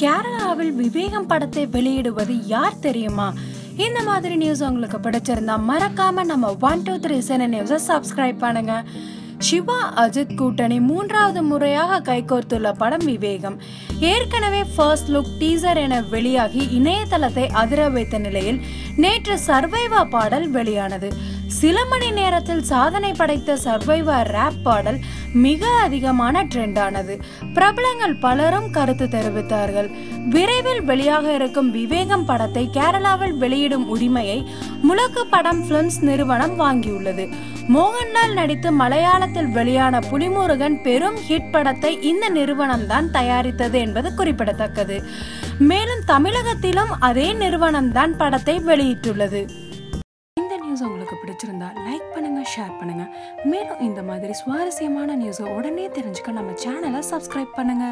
கேரளாவில் விவேகம் படத்தை வெளியிடுவது யார் தெரியுமா? இந்த மாதிரி நியூஸ் உங்களுக்கு பிடிச்சிருந்தா மறக்காம நம்ம 123 சினி நியூஸை சப்ஸ்கிரைப் பண்ணுங்க. சிவா அஜித் கூட்டணி மூன்றாவது முறையாக கைகோர்த்துள்ள படம் விவேகம். ஏற்கனவே ஃபர்ஸ்ட் லுக் டீசர் என வெளியாகி இணையதளத்தை அதிர வைத்த நிலையில் நேற்று சர்வைவா பாடல் வெளியானது. சில மணி நேரத்தில் சாதனை படைத்த சர்வைவா ரேப் பாடல் மிக அதிகமான ட்ரெண்ட் ஆனது. பிரபலங்கள் பலரும் கருத்து தெரிவித்தார்கள். விரைவில் வெளியாக இருக்கும் விவேகம் படத்தை கேரளாவில் வெளியிடும் உரிமையை முழக்கு படம் பிலிம்ஸ் நிறுவனம் வாங்கியுள்ளது. மோகன்லால் நடித்து மலையாளத்தில் வெளியான புலிமுருகன் பெரும் ஹிட் படத்தை இந்த நிறுவனம் தான் தயாரித்தது என்பது குறிப்பிடத்தக்கது. மேலும் தமிழகத்திலும் அதே நிறுவனம் தான் படத்தை வெளியிட்டுள்ளது. இந்த நியூஸ் உங்களுக்கு பிடிச்சிருந்தா லைக் பண்ணுங்க, ஷேர் பண்ணுங்க. மேலும் இந்த மாதிரி சுவாரஸ்யமான நியூஸை உடனே தெரிஞ்சுக்க நம்ம சேனலை சப்ஸ்கிரைப் பண்ணுங்க.